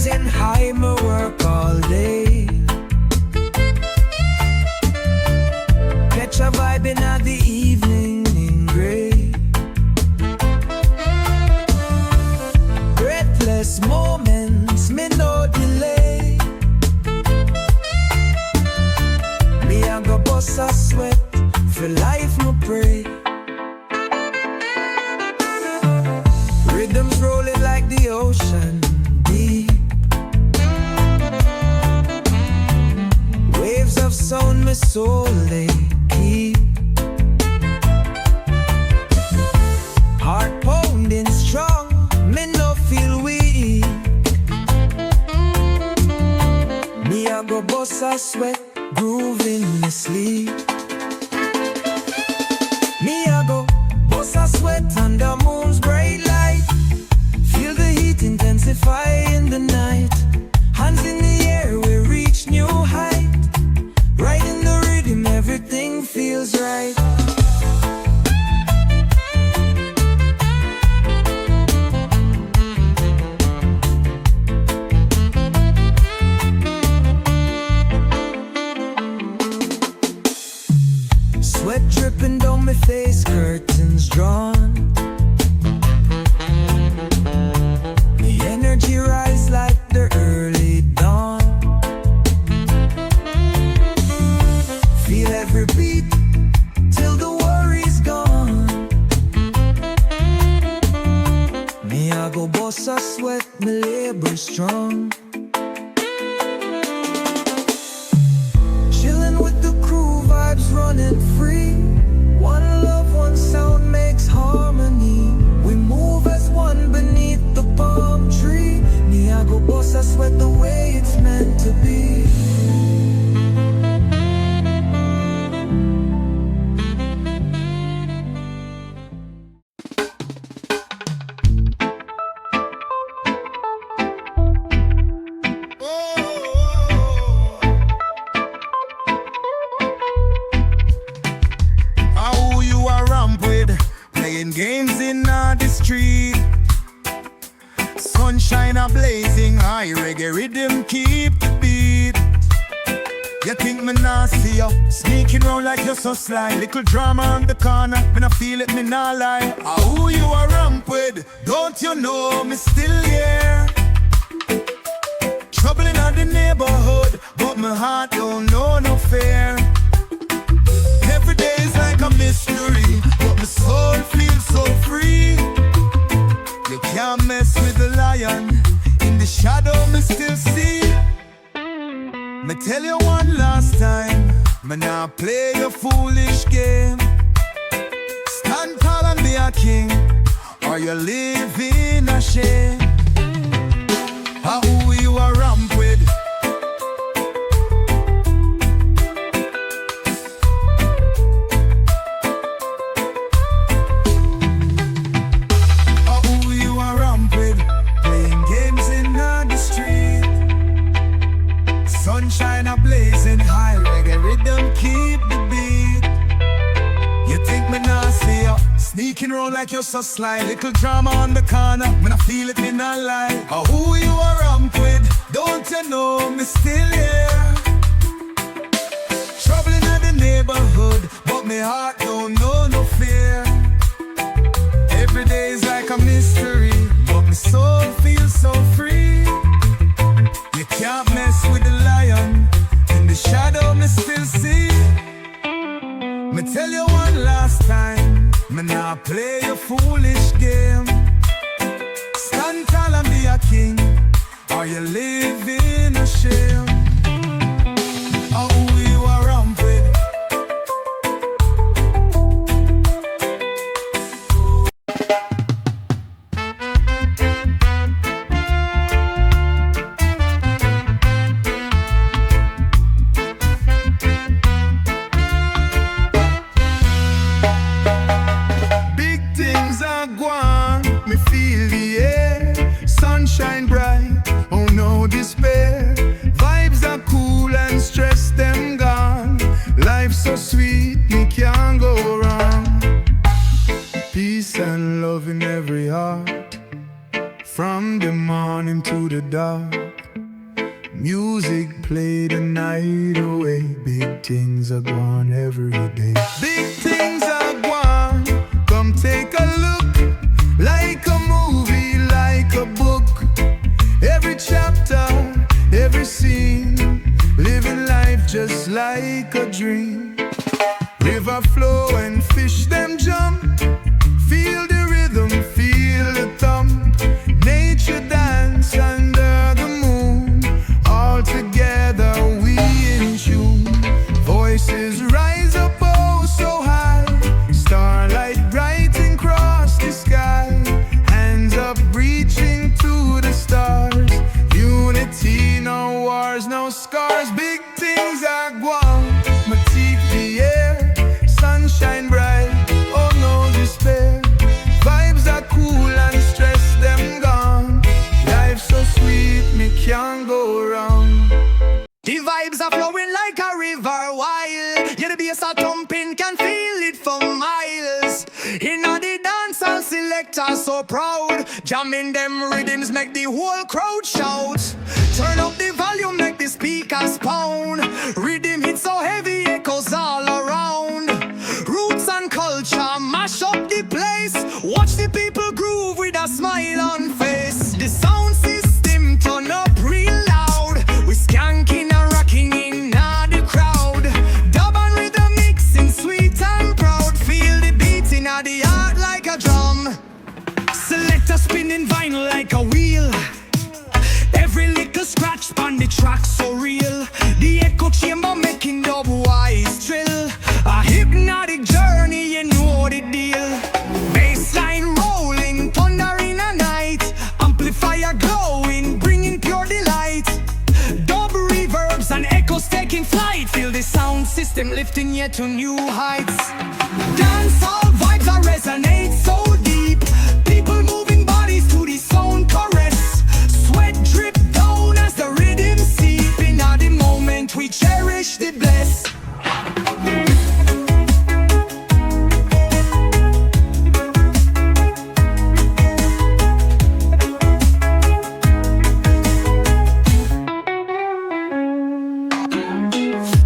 blazing high, me work all day. Catch a vibe in the evening in grey. Breathless moments, me no delay. Me a go bust a sweat, for life me pray. Rhythms rolling like the ocean deep. Waves of sound my soul they keep. Heart pounding strong, me no feel weak. Me a go bust a sweat, groove in my sleep. Me a go bust a sweat under moon's bright light. Feel the heat intensify in the night. Hands in the air, we reach new height. Right in the rhythm, everything feels right. Sweat dripping down my face, curtains drawn. The energy rise like the early dawn. Feel every beat till the worry's gone. Me I go bust a sweat, my labor strong. Chillin' with the crew, vibes running free. One love, one sound makes harmony. We move as one beneath the palm tree. Me I go bust a sweat the way it's meant to be. How you are ramp with, playing games in the street. Sunshine a blazing high, reggae rhythm keep the beat. You think me nah see you, sneaking round like you're so sly. Little drama on the corner, when I feel it, me nah lie. Who you are ramp with, don't you know me still here? Trouble in the neighborhood, but my heart don't know no fear. Every day is like a mystery, but my soul feels so free. You can't mess with the lion, in the shadow me still see. Me tell you one last time, me nah play your foolish game. Stand tall and be a king, or you live in a shame. Who you are ramp with, sunshine a blazing high, reggae rhythm keep the beat. You think me nah see you, sneaking round like you're so sly. Little drama on the corner, when I feel it, me nah lie. Who you are ramp with, don't you know me still here? Trouble in the neighborhood, but my heart don't know no fear. Every day is like a mystery, but my soul feels so free. You can't mess with the lion, in the shadow me still see. Me tell you one last time, me nah play your foolish game. Stand tall and be a king, or you live in a shame. Who you are ramp with, me feel the air, sunshine bright, oh no despair. Vibes are cool and stress them gone. Life so sweet, me can't go wrong. Peace and love in every heart, from the morning to the dark. Music play the night away. Big things are gone every day. Big things are gone. Come take a look. Like a movie, like a book. Every chapter, every scene. Living life just like a dream. River flow and fish them jump. Feel the rhythm, feel the thump. Nature dance under the moon. All together we in tune. Voices rise up oh so high. Starlight brighting across the sky. Hands up reaching to the stars. Unity, no wars, no scars. Big things are gone. My teeth the air. Sunshine bright, oh no despair. Vibes are cool and stress them gone. Life so sweet, me can't go wrong. The vibes are flowing like a river wild. Yeah, the bass are thumping, can feel it for miles. Inna the dance, I'll selector so proud. Jamming them rhythms make the whole crowd shout. Turn up the volume, make the speakers pound. Rhythm hits so heavy, echoes all around. Roots and culture mash up the place. Watch the people groove with a smile on face. The sound system turn up real loud. We skanking and rocking in the crowd. Dub and rhythm mixing sweet and proud. Feel the beat in the heart like a drum. Selector spinning vinyl like a wheel. Every little scratch on the track so real. The echo chamber making dub wise trill. A hypnotic journey, you know the deal. Bassline rolling, thunder in the night. Amplifier glowing, bringing pure delight. Dub reverbs and echoes taking flight. Feel the sound system lifting you to new heights. Dancehall vibes are resonate so deep. People moving bodies to the sound caress. Sweat drip down as the rhythm seep. In the moment we cherish the bliss.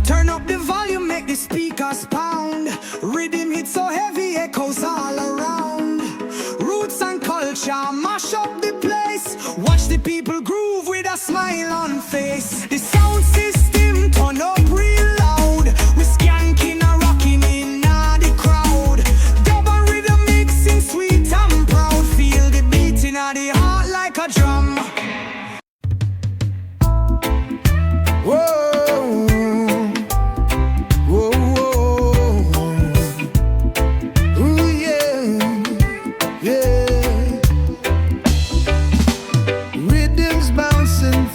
Turn up the volume, make the speakers pound. Rhythm hits so heavy, echoes all around. Roots and culture mash up the place. Watch the people groove with a smile on face. The sound system turn up real loud. We skanking and rocking in the crowd. Dub and rhythm mixing sweet and proud. Feel the beat in the heart like a drum. Whoa.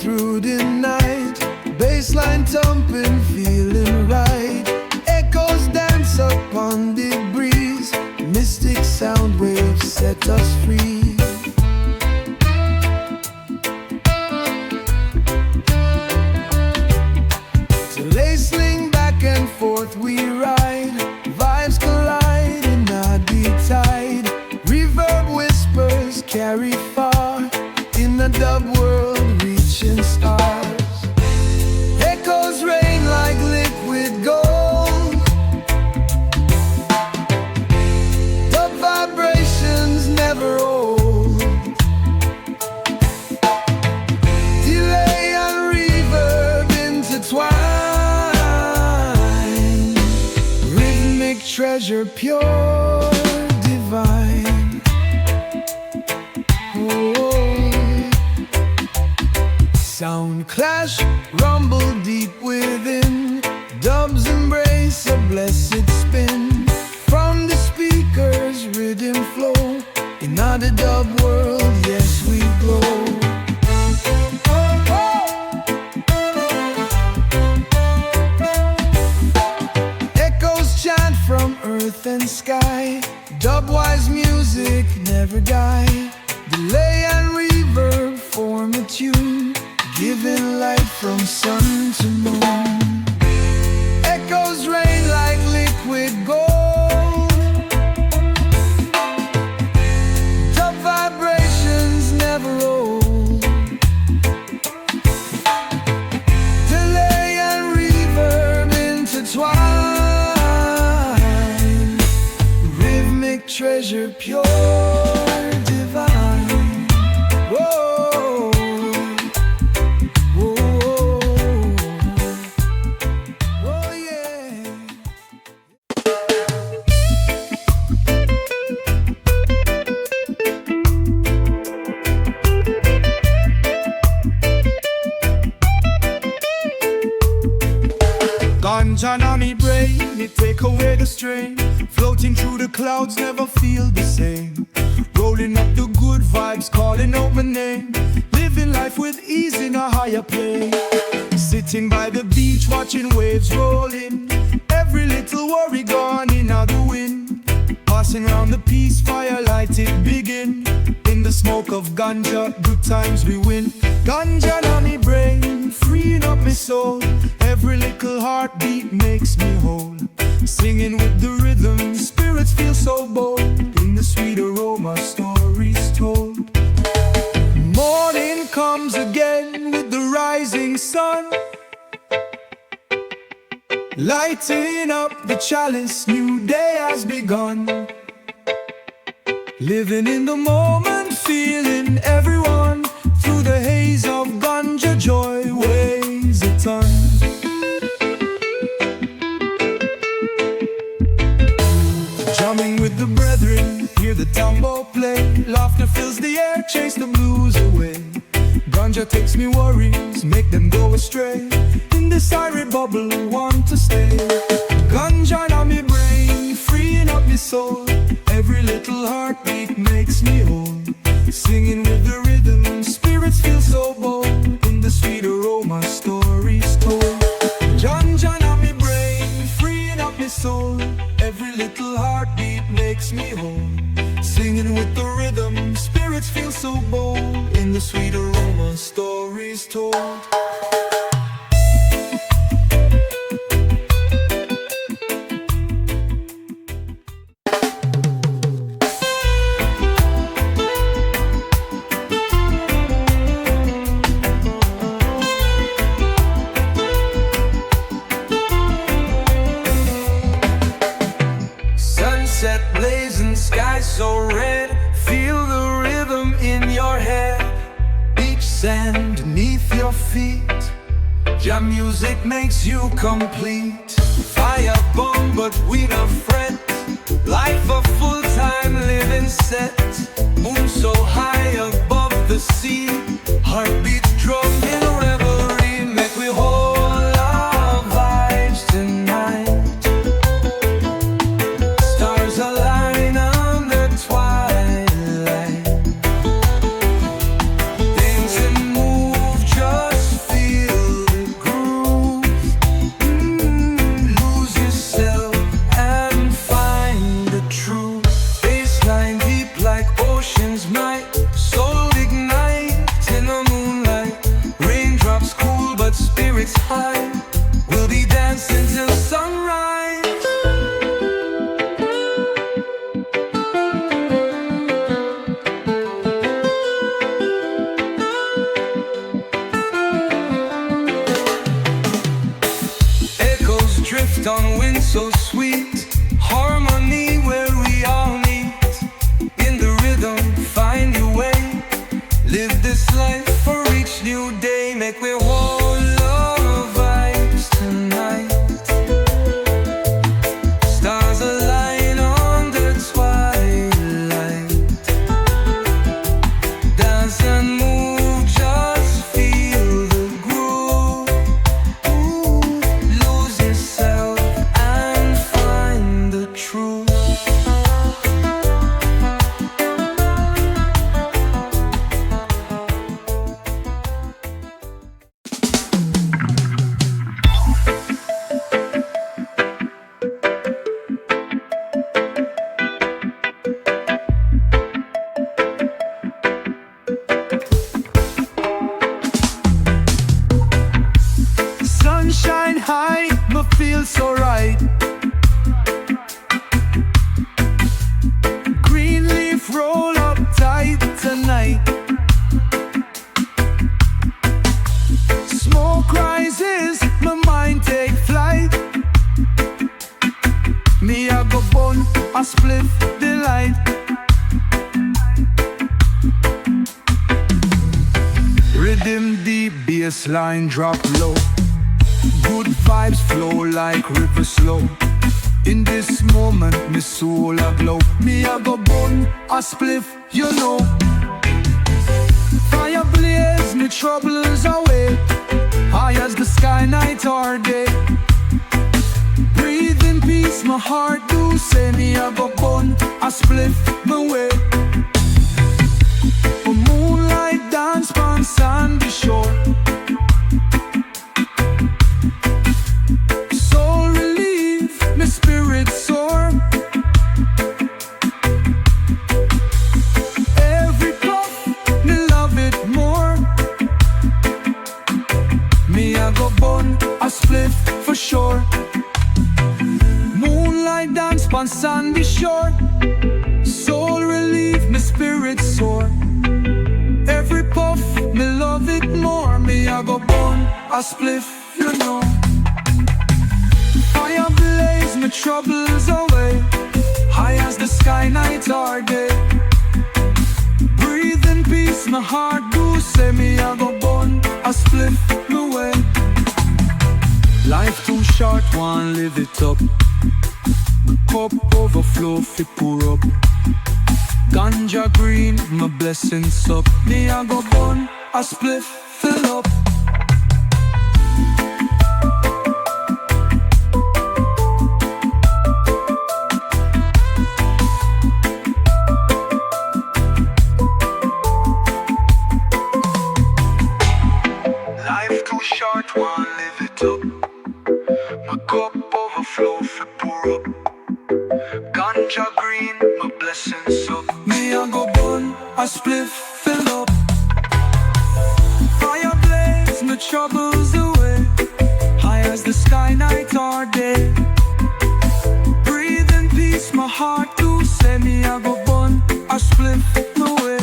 Through the night, bassline thumping, feeling right. Echoes dance upon the breeze. Mystic sound waves set us free. So laceling back and forth we ride. Vibes collide in the tide. Reverb whispers carry far. In the dub world reaching stars. Echoes rain like liquid gold. Dub vibrations never old. Delay and reverb intertwine. Rhythmic treasure pure divine. Oh. Sound clash, rumble deep within. Dubs embrace a blessed spin. From the speakers, rhythm flow. In the dub world, yes we glow. Echoes chant from earth and sky. Dubwise music never die. Delay and reverb form a tune. Giving light from sun to moon. Echoes rain like liquid gold. Dub vibrations never old. Ganja on me brain, it take away the strain. Floating through the clouds, never feel the same. Rolling up the good vibes, calling out my name. Living life with ease in a higher plane. Sitting by the beach, watching waves rolling. Every little worry gone in the wind. Passing round the peace fire, light it begin. In the smoke of ganja, good times we win. Ganja on me brain, freeing up my soul. Every little heartbeat makes me whole. Singing with the rhythm, spirits feel so bold. In the sweet aroma, stories told. Morning comes again with the rising sun, lighting up the chalice, new day has begun. Living in the moment, feeling everyone. Through the haze of ganja, joy weighs a ton. Jamming with the brethren, hear the tambo play. Laughter fills the air, chase the blues away. Ganja takes me worries, make them go astray. In this Irie bubble, want to stay. Ganja on me brain, freeing up me soul. Every little heartbeat makes me whole. Singing with the rhythm, spirits feel so bold. In the sweet aroma, stories told. Ganja on me brain, freeing up me soul. Every little heartbeat makes me whole. Singing with the rhythm, spirits feel so bold. In the sweet aroma, stories told. Sunset blazing, sky so red. Feel the rhythm in your head. Beach sand beneath your feet. Jam music makes you complete. Fire bomb but we don't fret. Life a full-time living set. Moon so high above the sea. Heartbeats drum in revelry. Make we hold our vibes tonight. Stars align on the twilight. Dance and move, just feel the groove. Lose yourself and find the truth. Baseline deep like oceans might. Soul ignite in the moonlight. Raindrops cool but spirits high. We'll be dancing till sunrise. Echoes drift on wind so sweet. Harmony where we all meet. In the rhythm, find your way. Live this life for each new day. Make we hold our vibes tonight. Stars align on the twilight. Dance and move, just feel the groove. Lose yourself and find the truth. Sunshine high, me feel so right. Green leaf roll up tight tonight. Smoke rises, my mind take flight. Me a go bun, a spliff delight. Rhythm deep, bassline drop low. Good vibes flow like river slow. In this moment, me soul a glow. Me a go bun, a spliff, you know. Fire blaze, me troubles away. High as the sky, night or day. my heart do say me I go bun a spliff my way. A moonlight dance on sandy shore. Soul relief, my spirit soar. Every puff, me love it more. Me I go bun a spliff for sure. Moonlight dance on sandy shore. Soul relief, my spirit soar. Every puff, me love it more. Me I go bun a spliff, you know. Fire blaze, my troubles away. High as the sky, night or day. Breathe in peace, my heart do say me I go bun a spliff my way. Life too short, one live it up. Cup overflow, fi pour up. Ganja green, my blessings up. Me I go bun a spliff, fill up. Life too short, one live it up. My cup overflow, fi pour up. Ganja green, my blessings up. Me I go bun a spliff, fill up. Fire blaze, my troubles away. High as the sky, night or day. Breathe in peace, my heart do say me I go bun a spliff my way.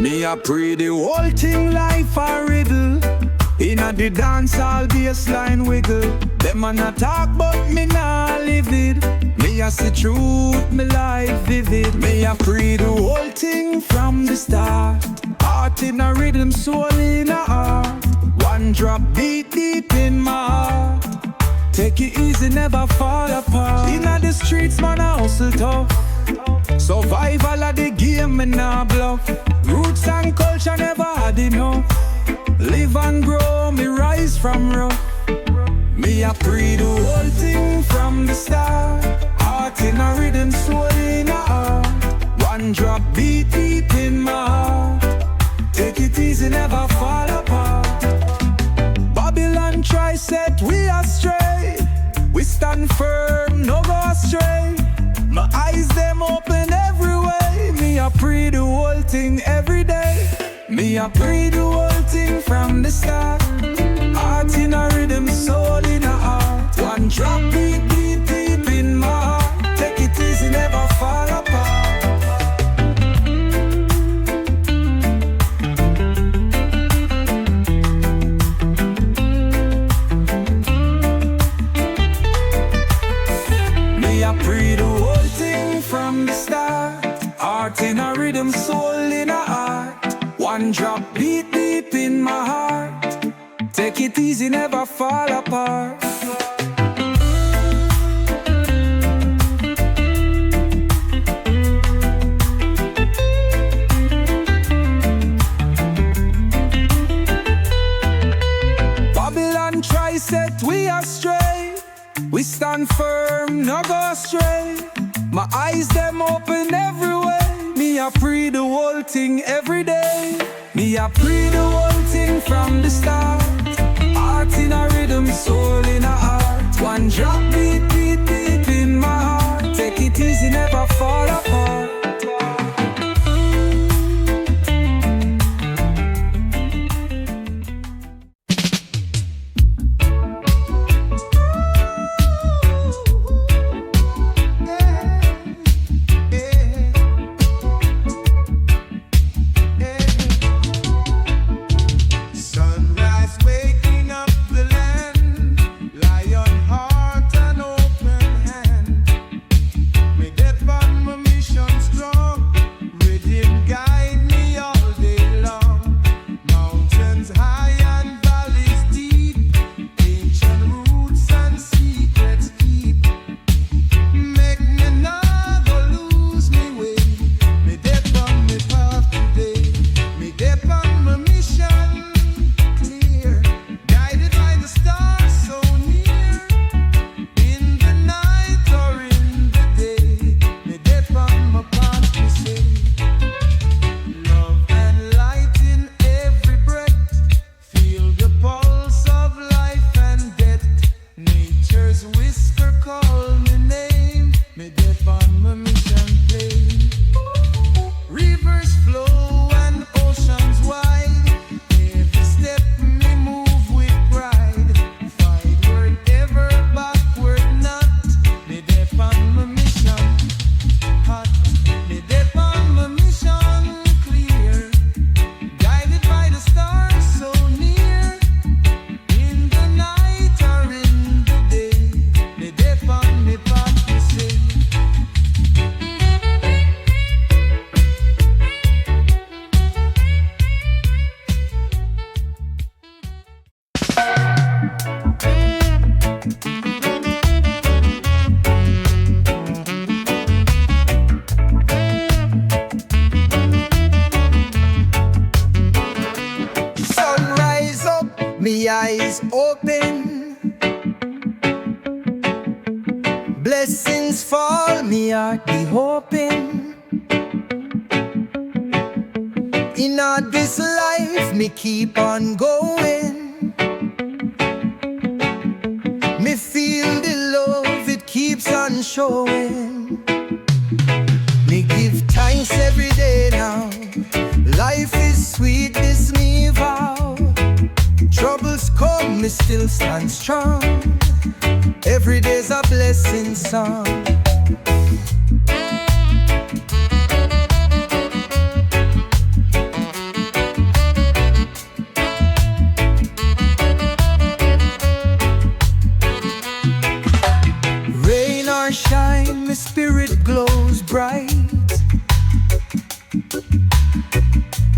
Me I pray the whole thing life a riddle. Inna the dance all bassline wiggle. Them a not talk but me nah live it. Me a see truth, me life vivid. Me a pray the whole thing from the start. Heart in a rhythm, soul in a heart. One drop beat deep in my heart. Take it easy, never fall apart. Inna the streets man a hustle tough. Survival of the game, me nah bluff. Roots and culture never had enough. Live and grow, me rise from rough. Me a pray the whole thing from the start. Heart in a rhythm, soul in a heart. One drop beat deep in my heart. Take it easy, never fall apart. Babylon try set we astray. We stand firm, no go astray. My eyes them open every way. Me a pray the whole thing every day. Me a pray the whole thing from the start. Heart in a rhythm, soul in a heart. One drop beat deep deep in my heart. Take it easy, never fall apart. Me a pray the whole thing from the start. Heart in a rhythm, soul in a heart. One drop beat deep in my heart. Take it easy, never fall apart. Babylon try set we astray. We stand firm, no go astray. My eyes them open every way. Me a pray the whole thing every day. Me a pray the whole thing from the start. Heart in a rhythm, soul in a heart. One drop beat deep deep in my heart. Take it easy, never fall apart. me eyes open, blessings fall, me heart be hoping. In all this life, me keep on going. Me feel the love, it keeps on showing. Me give thanks every day now. Life is sweet, this me vow. Troubles come, me still stand strong. Every day's a blessing song. Rain or shine, my spirit glows bright.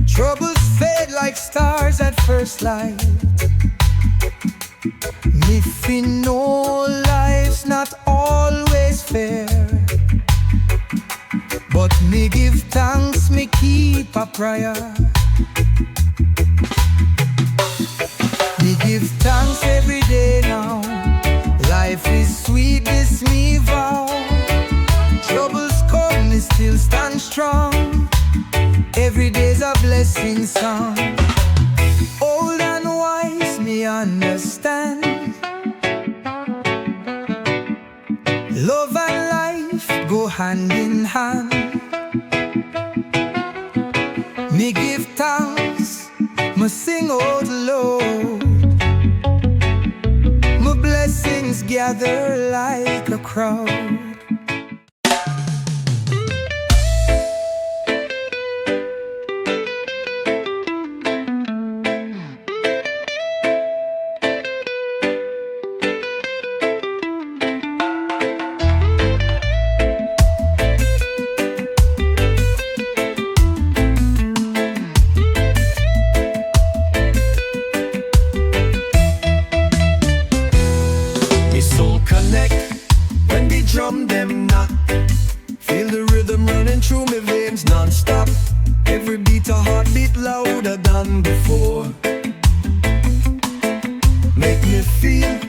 Troubles fade like stars at first light. Me feel know life's not always fair, but me give thanks, me keep a prayer. Me give thanks every day now. Life is sweet, this me vow. Troubles come, me still stand strong. Every day's a blessing song. Old and wise, me understand. Love and life go hand in hand. Me give thanks, me sing out loud. My blessings gather like a crowd. Drum them knock, feel the rhythm running through my veins non-stop. Every beat a heartbeat louder than before. Make me feel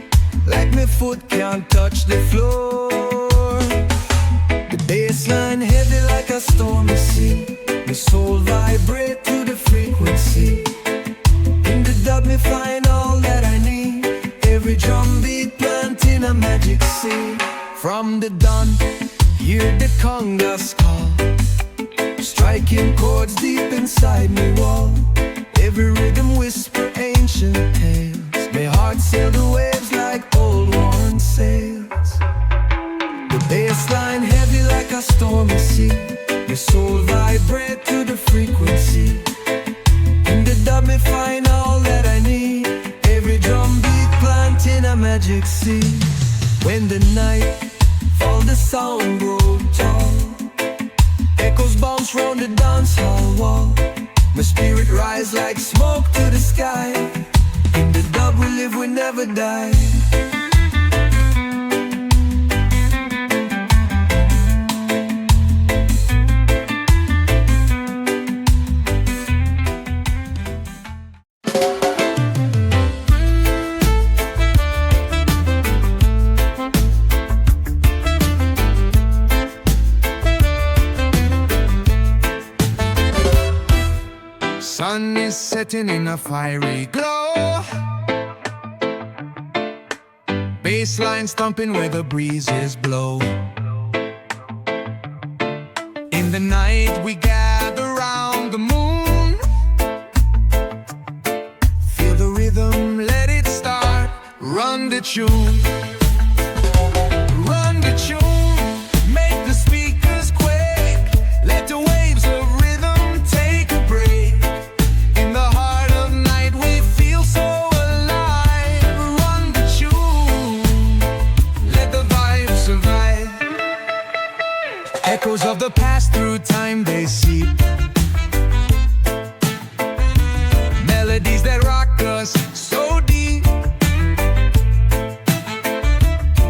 like my foot can't touch the floor. The bassline heavy like a stormy sea. My soul vibrate to the frequency. In the dub me find all that I need. Every drum beat planting a magic seed. From the dawn, hear the congas call, striking chords deep inside me wall. Every rhythm whisper ancient tales. My heart sail the waves like old worn sails. The bassline heavy like a stormy sea. My soul vibrate to the frequency. In the dub me find all that I need. Every drum beat planting a magic seed. When the night fall, the sound grow tall. Echoes bounce round the dance hall wall. My spirit rise like smoke to the sky. In the dub we live, we never die. Sun is setting in a fiery glow. Bassline stomping where the breezes blow. In the night we gather round the moon. Feel the rhythm, let it start. Run the tune. Run the tune. Make the speakers quake. Let the waves of rhythm take a break. Echoes of the past through time they seep. Melodies that rock us so deep.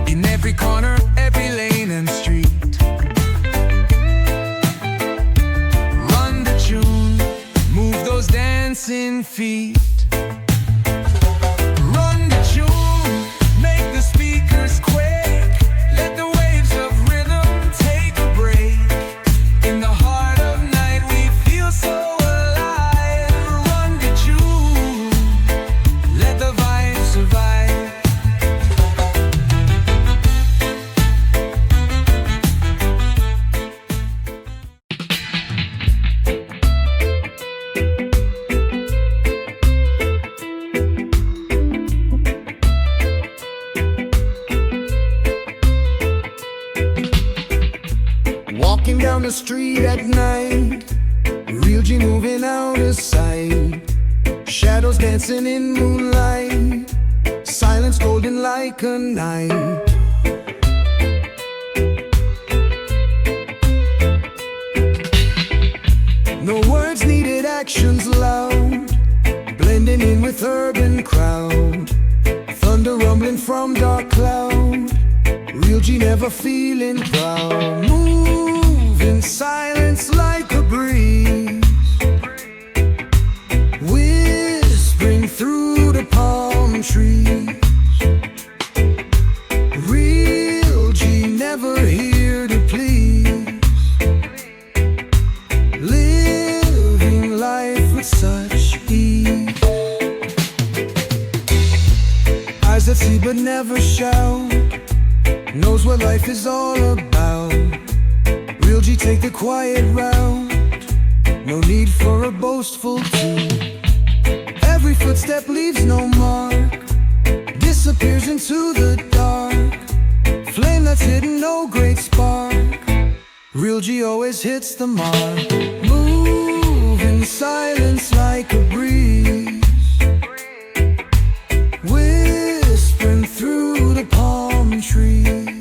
In every corner, every lane and street. Run the tune, move those dancing feet. the street at night. Real G moving out of sight. Shadows dancing in moonlight. Silence golden like a night. No words needed, actions loud. Blending in with urban crowd. Thunder rumbling from dark cloud. Real G never feeling proud. Move in silence like a breeze. Whispering through the palm trees. Real G never here to please. Living life with such ease. Eyes that see but never shout. Knows what life is all about. Real G take the quiet route. No need for a boastful tune. Every footstep leaves no mark. Disappears into the dark. Flame that's hidden, no great spark. Real G always hits the mark. Move in silence like a breeze. Whispering through the palm trees.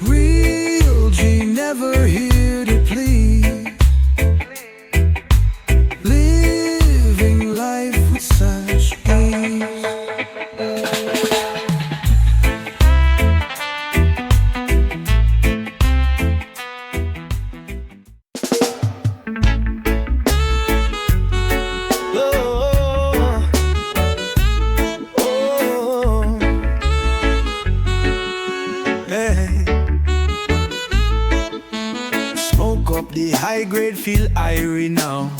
Real G never here to please. Living life with such ease. The high grade feel Irie now.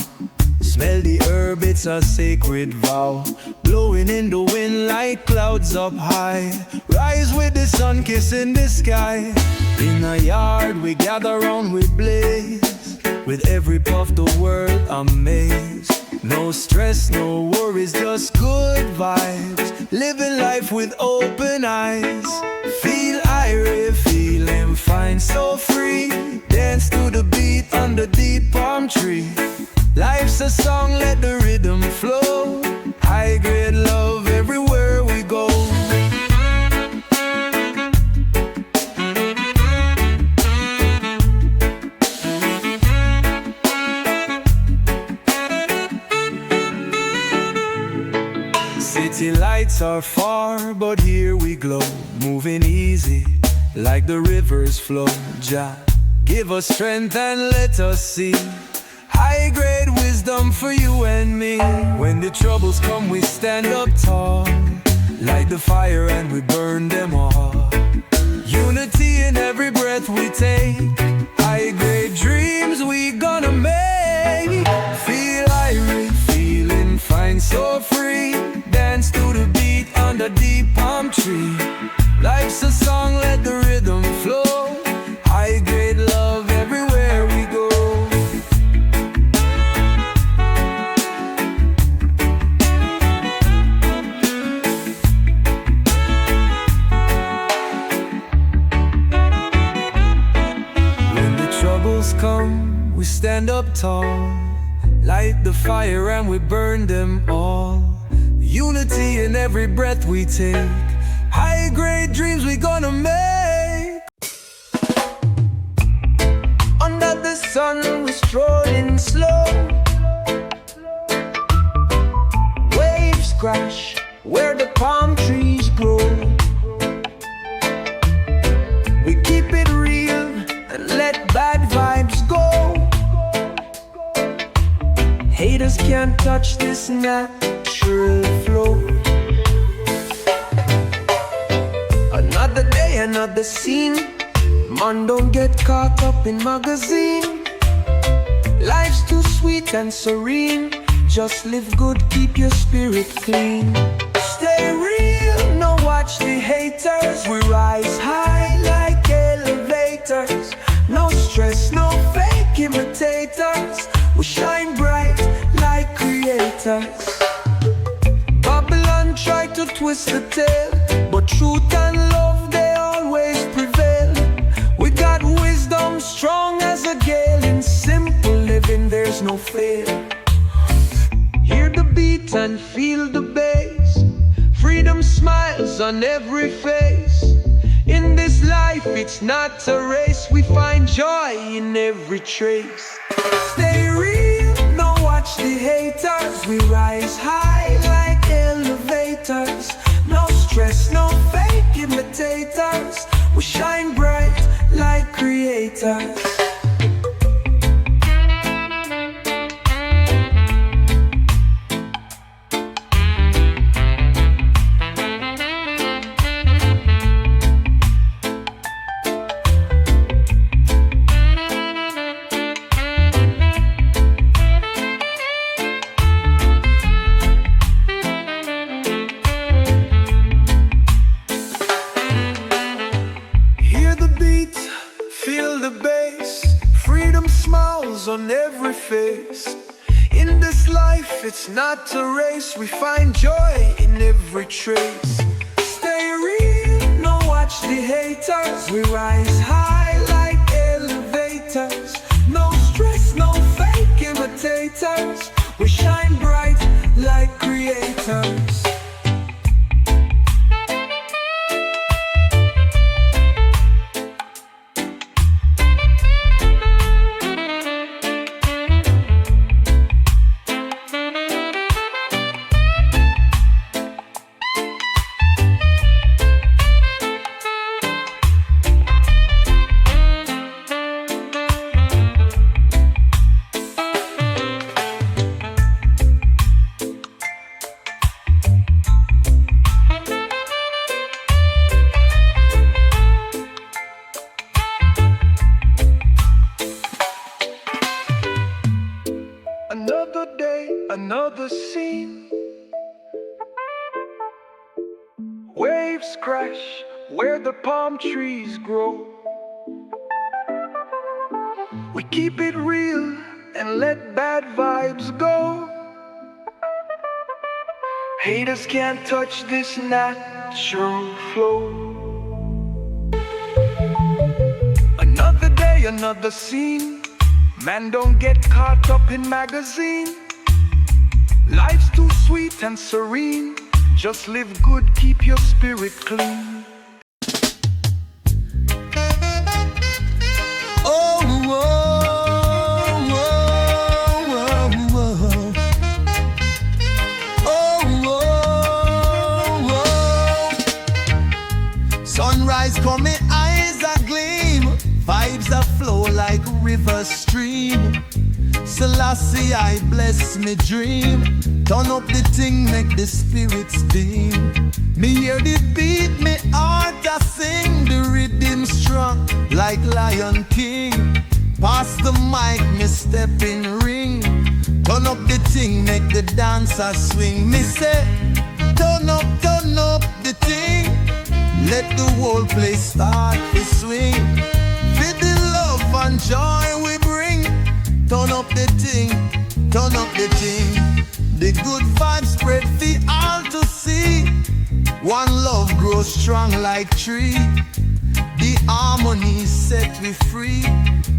Smell the herb, it's a sacred vow. Blowing in the wind like clouds up high. Rise with the sun kissing the sky. In a yard we gather round, we blaze. With every puff the world amazed. No stress, no worries, just good vibes. Living life with open eyes. Feel Irie, feeling fine, so free. Dance to the beat under deep palm tree. Life's a song, let the rhythm flow. High grade love everywhere we go. City lights are far, but here we glow. Moving easy, like the rivers flow. Jah, give us strength and let us see high grade wisdom for you and me. When the troubles come, we stand up tall. Light the fire and we burn them all. Unity in every breath we take. High grade dreams we gonna make. Feel Irie, feeling fine, so free. Dance to the beat under deep palm tree. Life's a song, let the rhythm flow. High grade love everywhere we go. When the troubles come, we stand up tall. Light the fire and we burn them all. Unity in every breath we take. High grade dreams we gonna make. Under the sun we're strolling slow. Waves crash where the palm trees grow. We keep it real and let bad vibes go. Haters can't touch this natural flow. Another day, another scene. Man, don't get caught up in magazine. Life's too sweet and serene. Just live good, keep your spirit clean. Stay real, no watch the haters. We rise high like elevators. No stress, no fake imitators. We shine bright like creators. Babylon try to twist the tail, but truth and love, they always prevail. We got wisdom, strong as a gale. In simple living there's no fail. Hear the beat and feel the bass. Freedom smiles on every face. In this life it's not a race. We find joy in every trace. Stay real, don't watch the haters. We rise high like elevators. No stress, no fake imitators. We shine bright like creators. Feel the bass, freedom smiles on every face. In this life it's not a race. We find joy in every trace. Stay real, don't watch the haters. We rise high like elevators. No stress, no fake imitators. We shine bright like creators. Another day, another scene. Waves crash where the palm trees grow. We keep it real and let bad vibes go. Haters can't touch this natural flow. Another day, another scene. Man, don't get caught up in magazine. Life's too sweet and serene. Just live good, keep your spirit clean. Oh, whoa, whoa, whoa, whoa. Oh, whoa, whoa. Sunrise coming, eyes are gleam. Vibes that flow like river stream. Selassie, I bless me dream. Turn up the thing, make the spirits beam. Me hear the beat, me heart a sing. The rhythm strong like Lion King. Pass the mic, me step in ring. Turn up the thing, make the dancer swing. Me say, turn up the thing. Let the whole place start to swing. With the love and joy we bring. Turn up the thing, turn up the thing. The good vibes spread for all to see. One love grows strong like tree. The harmony set we free.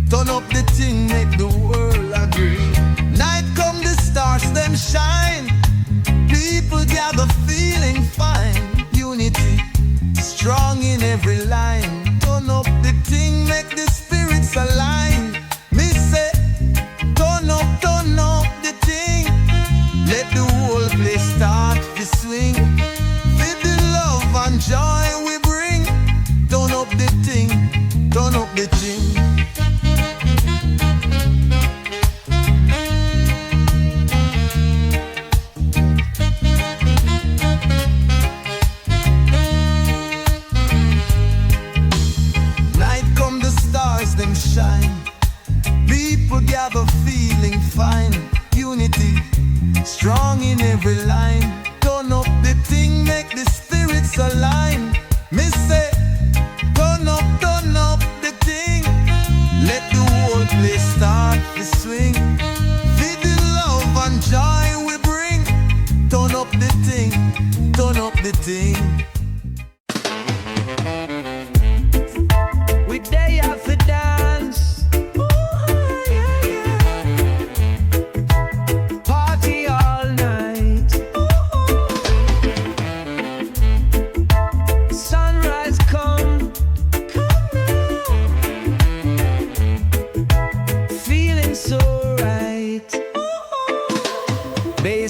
Turn up the thing, make the world agree. Night come, the stars them shine. People gather feeling fine. Unity, strong in every line. Turn up the thing, make the spirits align. Me say, turn up the thing. Let the whole place start to swing. With the love and joy we bring. Turn up the thing, turn up the thing. Night come, the stars them shine. People gather feeling fine. Unity, strong in every line. Turn up the thing, make the spirits align. Me say, turn up the thing. Let the whole place start to swing. With the love and joy we bring. Turn up the thing, turn up the thing. We day have to dance.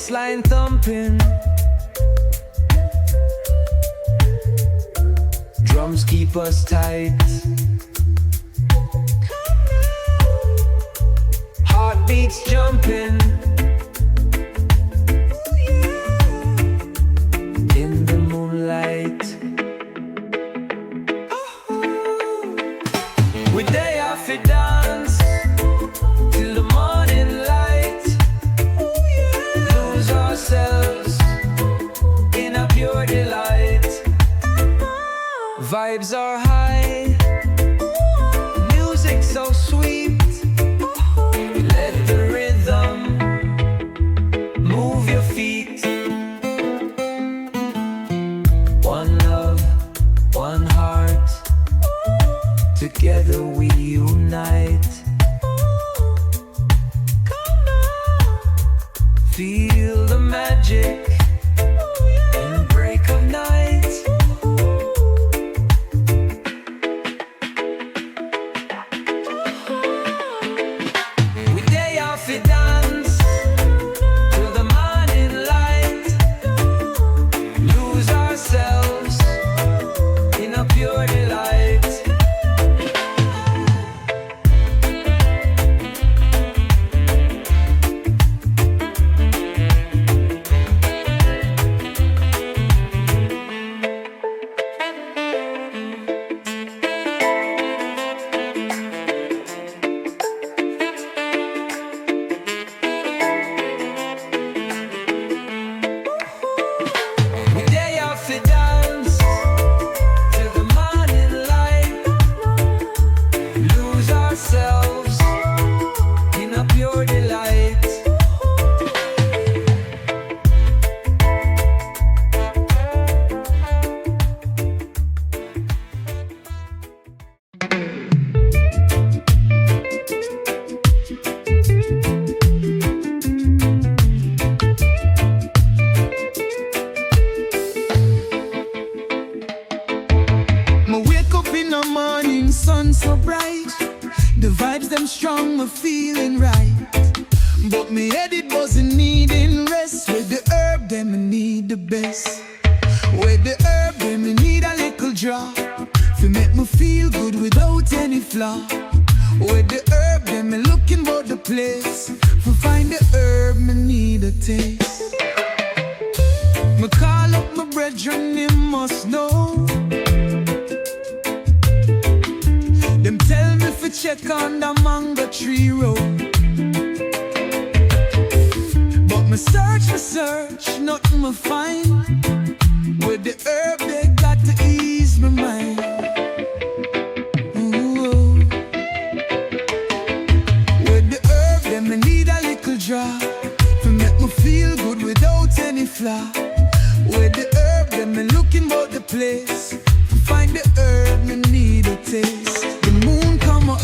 bassline thumping, drums keep us tight. Heartbeats jumping in the moonlight. We day off it dance till the morning light. Lose ourselves in a pure delight. Vibes are high, music so sweet. Let the rhythm move your feet. One love, one heart, together we unite. Feel the magic in the break of night. We day off it dance till the morning light. Lose ourselves in a pure delight. We day off it dance till the morning light. Lose ourselves in a pure delight. Me wake up in the morning, sun so bright. The vibes them strong, me feeling right. But me head it wasn't needing rest. With the herb, them me need the best. With the herb, them me need a little drop to make me feel good without any flaw. With the herb, them me looking about the place. For find the herb, me need a taste. Me call up my brethren, him must know. Them tell me fi check on the mango tree road. But me search, nothing me find. With the herb they got to ease my mind. Ooh. With the herb them me need a little drop to make me feel good without any flaw. With the herb them me looking about the place. To find the herb me need a taste. The moon come up,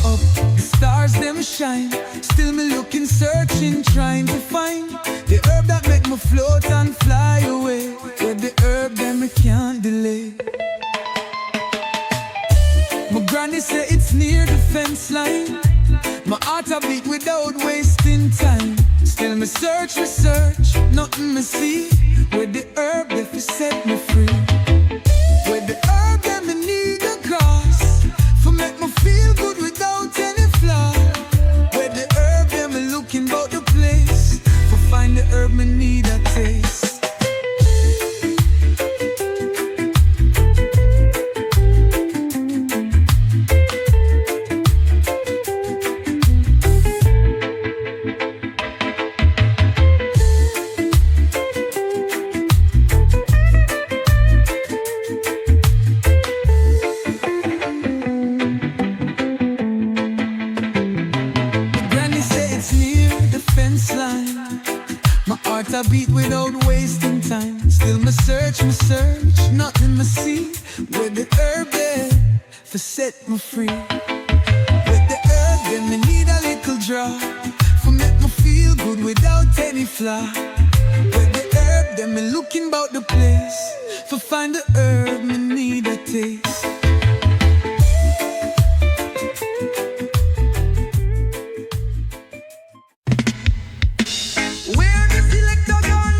the stars them shine. Still me looking, searching, trying to find the herb that make me float and fly away. With the herb them me can't delay. My granny say it's near the fence line. My heart a beat without wasting time. Still me search, nothing me see. With the herb that fi set me free. With the herb that me need a cross for make me feel good without any flaw. With the herb that me looking about the place. For find the herb me need a taste. I beat without wasting time. Still me search, nothing me see. With the herb there, for set me free. With the herb then me need a little drop for make me feel good without any flaw. With the herb then me looking about the place. For find the herb me need a taste. Where the selector gone?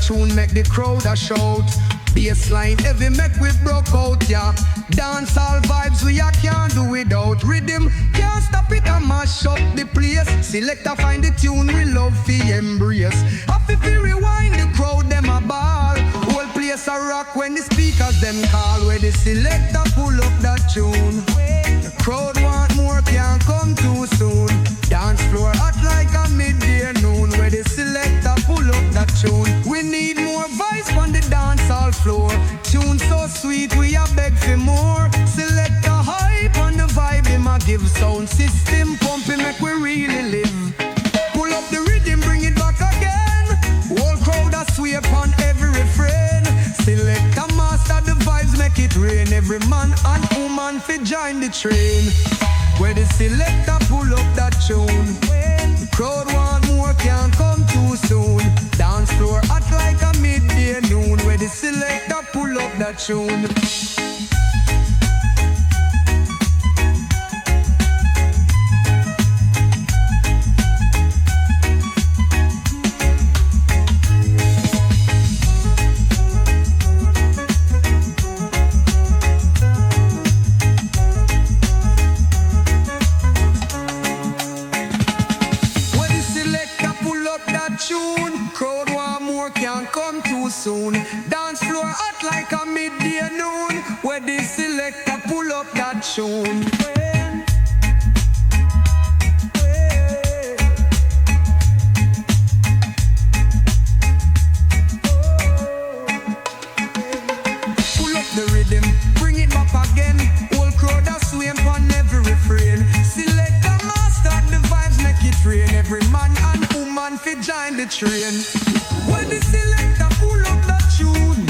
tune make the crowd a shout. Bassline heavy make we broke out, yeah. Dance all vibes we a can't do without. Rhythm can't stop it and mash up the place. Selector find the tune we love fi embrace. Happy fi rewind the crowd them a ball. Whole place a rock when the speakers them call. Where the selector pull up that tune. The crowd want more, can't come too soon. Dance floor hot like a midday noon. Where the selector pull up that tune. We need more vibes on the dance hall floor. Tune so sweet we a beg for more. Selector hype on the vibe him a give. Sound system pumping make we really live. Pull up the rhythm, bring it back again. Whole crowd a sway upon every refrain. Selector master the vibes, make it rain. Every man and woman fi join the train. Where the selector pull up that tune. The crowd want more, can't come too soon. Dance floor hot like a midday noon. Where the selector pull up that tune. Crowd want more, can't come too soon. Dance floor hot like a midday noon. Where the selector pull up that tune. Pull up the rhythm, bring it back again. Whole crowd a sway upon every refrain. Selector master the vibes, make it rain. Every man and woman fi join the train. When the selector pull up that tune,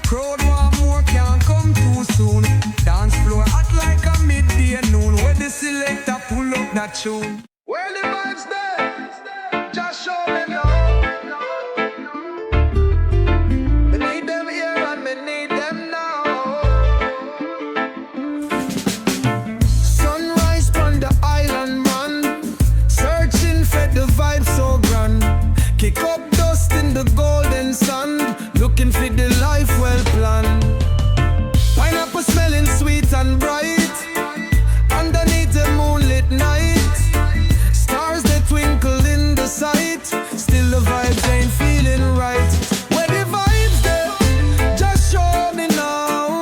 crowd want more, can't come too soon. Dance floor hot like a midday noon. When the selector pull up that tune. Where the vibes there? Just show me now. Me need them here and me need them now. Sunrise on the island, man. Searching for the vibe so grand. Kick up dust in the golden sun. Looking for the life well planned. Pineapple smelling sweet and bright. Underneath the moonlit night. Stars that twinkle in the sight. Still the vibes ain't feeling right. Where the vibes there? Just show me now.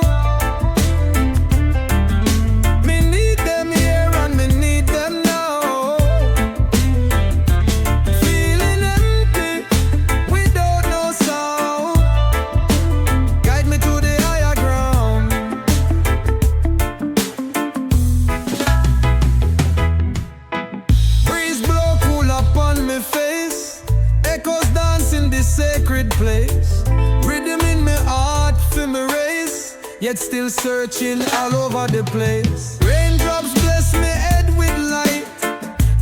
Me need them here and me need them now. Feeling empty without no sound. Guide me to the higher ground. Breeze blow cool up on me face. Echoes dance in this sacred place. Rhythm in me heart for me race. Yet still searching all over the place. Raindrops bless me head with light.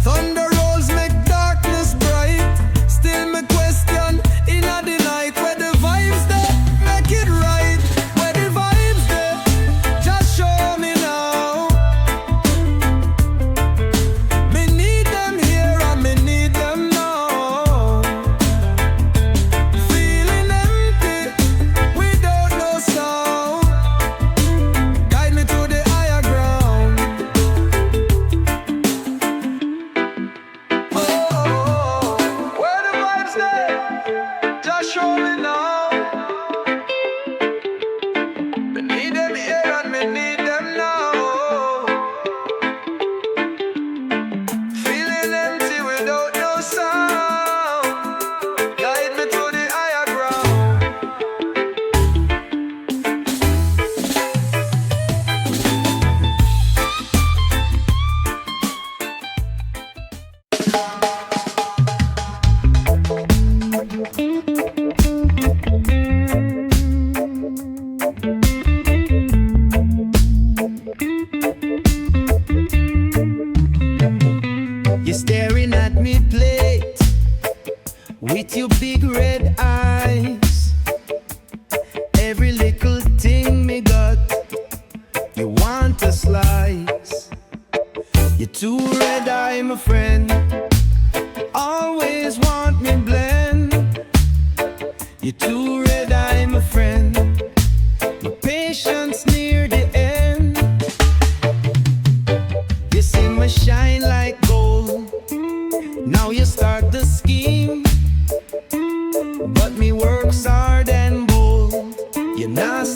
Thunder rolls make darkness bright. Still me question in the night. Where the vibes there, make it right. Where the vibes there, just show me now. Me need them here and me need them now. Feeling empty without no sound. Guide me to the higher ground.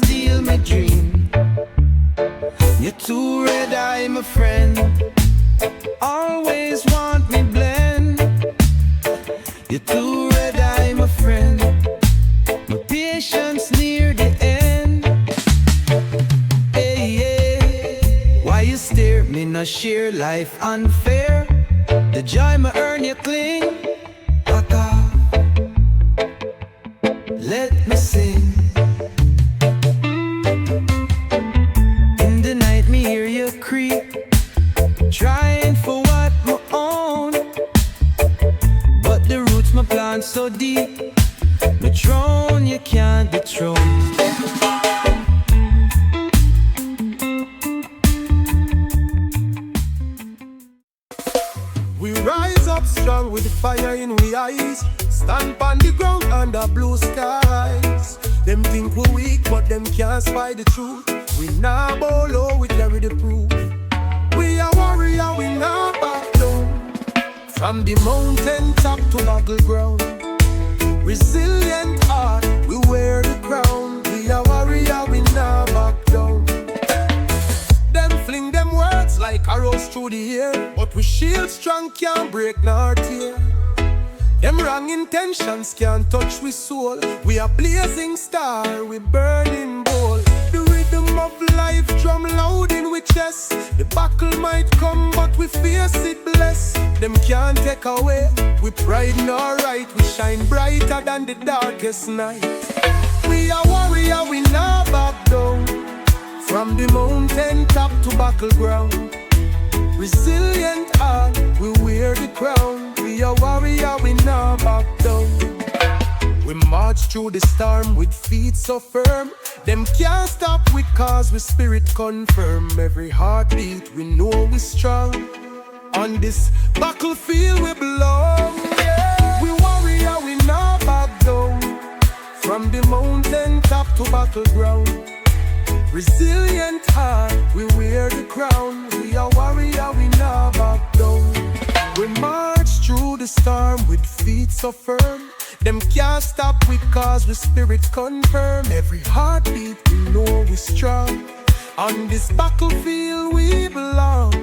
steal my dream. You're too red eye, my friend. Always want me blend. You're too red eye, my friend. My patience near the end. Hey, yeah. Why you stare me, no sheer life unfair? The joy me earn you cling. Back off. Let me sing. In the night me hear you creep, trying for what my own. But the roots my plant so deep, the throne you can't dethrone. We rise up strong with the fire in we eyes. Stand on the ground under blue skies. Them think we weak, but them can't spy the truth. We nah bow low, we carry the proof. We are warrior, we nah back down. From the mountain top to battleground. Resilient heart, we wear the crown. We are warrior, we nah back down. Them fling them words like arrows through the air, but we shield strong, can't break nor tear. Them wrong intentions can't touch we soul. We are blazing star, we burning bowl. The rhythm of life drum loud in we chest. The battle might come, but we face it blessed. Them can't take away we pride nor right. We shine brighter than the darkest night. We are warrior, we nah back down. From the mountain top to battleground. Resilient heart, we wear the crown. We are warrior, we nah back down. We march through the storm with feet so firm. Them can't stop we cause we spirit confirm. Every heartbeat we know we strong. On this battlefield we belong, yeah. We warrior, we nah back down. From the mountain top to battleground. Resilient heart, we wear the crown. We are warrior, we nah back down. We march through the storm with feet so firm. Them can't stop we cause we spirit confirm. Every heartbeat we know we strong. On this battlefield we belong.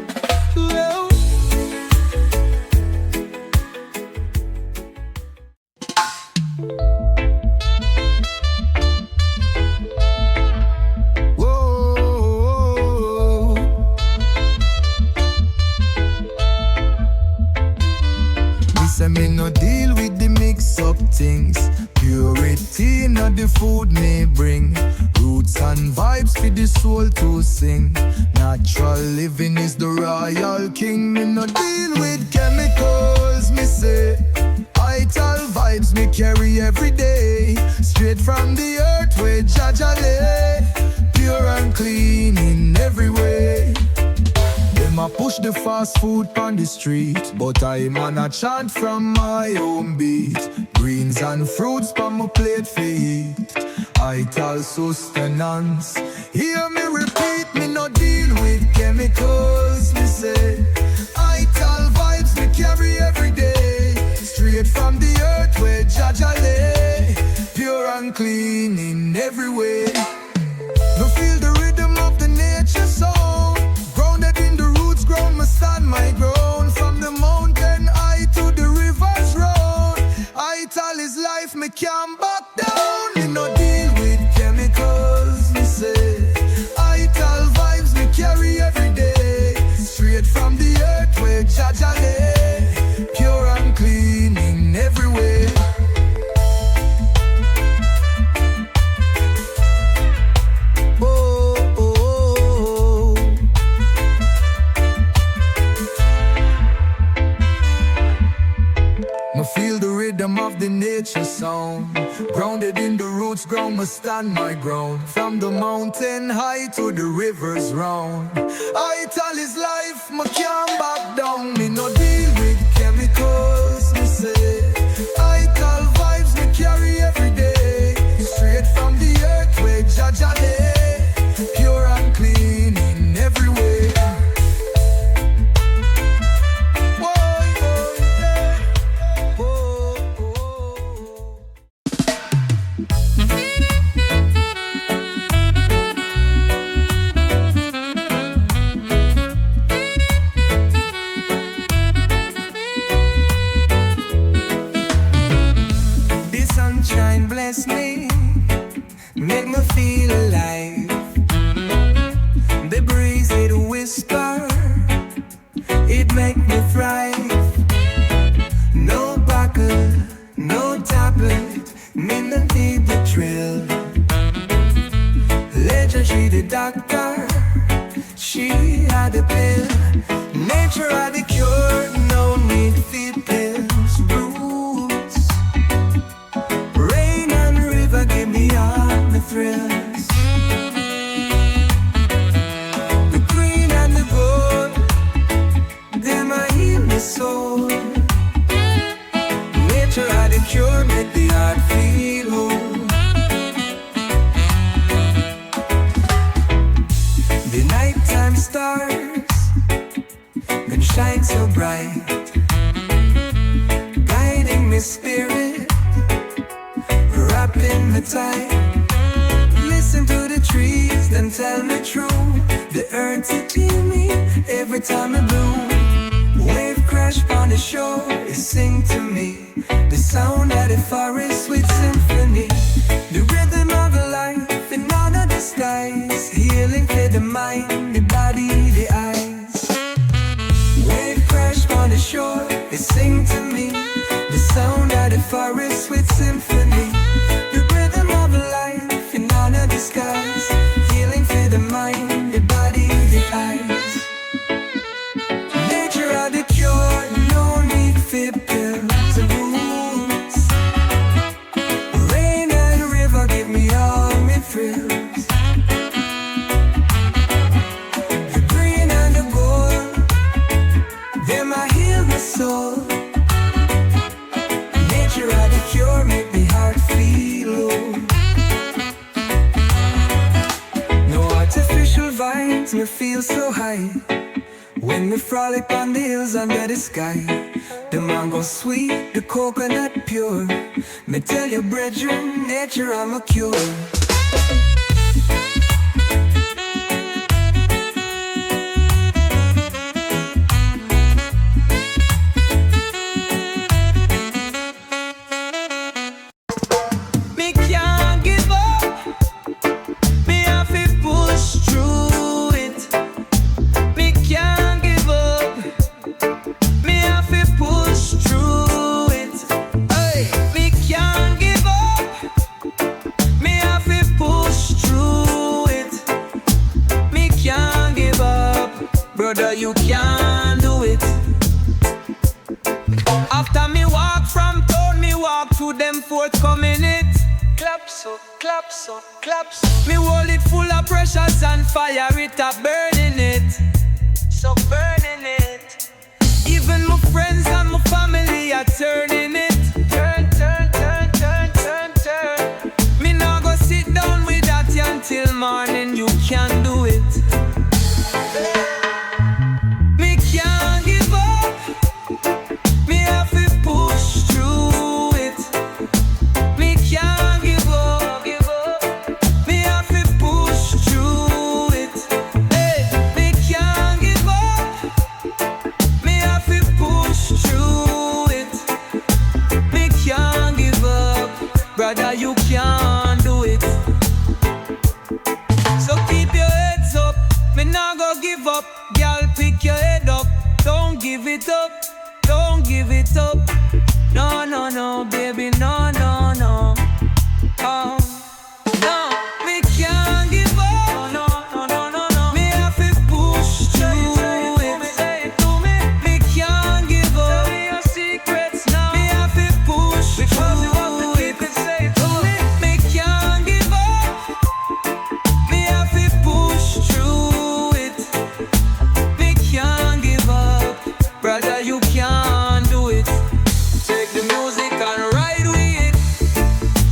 Well, say me no deal with the mix-up things. Purity not the food me bring. Roots and vibes for the soul to sing. Natural living is the royal king. Me no deal with chemicals, me say. Vital vibes me carry every day. Straight from the earth where Jaja lay. Pure and clean in every way. Them a push the fast food on the street, but I man a chant from my own beat. Greens and fruits on my plate for eat. Vital sustenance. Hear me repeat, me no deal with chemicals, me say. Vital vibes me carry every day. Straight from the earth where Jaja lay. Pure and clean in every way. No feel the rhythm of the nature sound. Grounded in the roots, ground me stand my ground. From the mountain high to the rivers road. Vital is life, me can't back down. Me no deal with chemicals, me say. Vital vibes me carry every day. Straight from the earth where Jaja lay. Pure and clean in every way. Feel the rhythm of the nature sound. Grounded in the roots, ground must stand my ground. From the mountain high to the rivers round. Vital is life, me can't back down. Me no deal with chemicals, me say. Vital vibes me carry every day. Straight from the earth where Jaja lay. Pure and clean in every way. and she the doctor. She had the pill. Nature had the cure. No need for pills. Roots. Rain and river give me all the thrills. The green and the gold, them a heal my soul. Nature had the cure, make the heart feel whole. The nighttime stars can shine so bright, guiding me spirit, wrapping me tight. Listen to the trees, then tell me true. The earth to heal me every time I bloom. Wave crash on the shore, it sing to me. The sound of the forest with symphony. The rhythm of life in all of the skies. Healing for the mind, the body, the eyes. Wave crash on the shore, it sing to me. The sound of the forest with symphony. The rhythm of life in all of the skies. Healing for the mind, the body, the eyes. Nature had the cure, no need for pills and rules. Rain and river give me all my thrills. The green and the gold, them I heal my soul. Nature had the cure, make me heart feel low. No artificial vines, me feel so high. When we frolic on the hills under the sky. The mango sweet, the coconut pure. Me tell you, brethren, nature I'm a cure. Me can't give up. Me have to push through it. Me can't give up. Me have to push through it. Hey, me can't give up. Me have to push through it. Me can't give up. Brother, you can't do it. After me walk from town, me walk through them forthcoming it. Clap so, clap so, clap so. Me hold it full of pressures and fire it up, burning it. So burning it. Even my friends and my family are turning it. Turn, turn, turn, turn, turn, turn. Me now go sit down with that until morning. You can do it. Me can't give up. Me have to push through it. Me can't give up. Me have to push through it. Hey, me can't give up. Me have to push through it. Me can't give up. Brother, you can't do it. So keep your heads up. Me not go give up. Girl, pick your head up. Don't give it up. Don't give it up. No, no, no, baby, no, no, no. Oh, no, me can't give up. No, no, no, no, no. Me have to push through it. Me can't give up. Tell me your secrets now. Me have to push through it. Me can't give up. Me have to push through it. Me can't give up. Brother, you can't do it. Take the music and ride with it.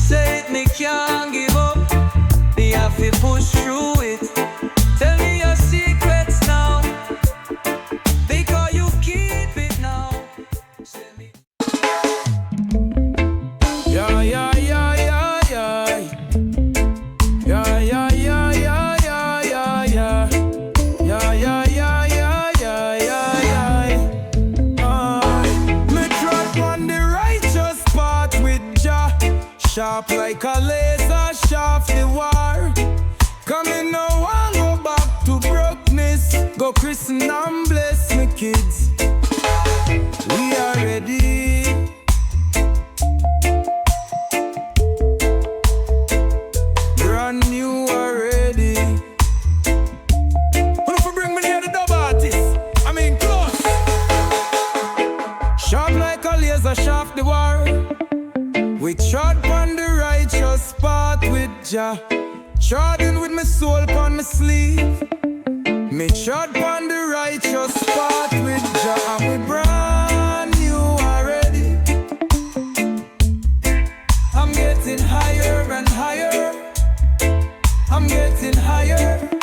Say it, me can't give up. Me have to push through it. Tell me your secrets now, because you keep it now. Say me. Yeah, yeah, yeah, yeah, yeah. Yeah, yeah, yeah, yeah, yeah, yeah, yeah. Yeah, yeah, yeah, yeah, yeah, yeah, yeah. Me trod on the righteous path with Jah, sharp like a laser, sharp the war. Coming now and go back to brokenness. Go christen and bless me kids. We are ready. Brand new already. my soul upon my sleeve. Me trod upon the righteous path with Jah, and we brand new already. I'm getting higher and higher. I'm getting higher.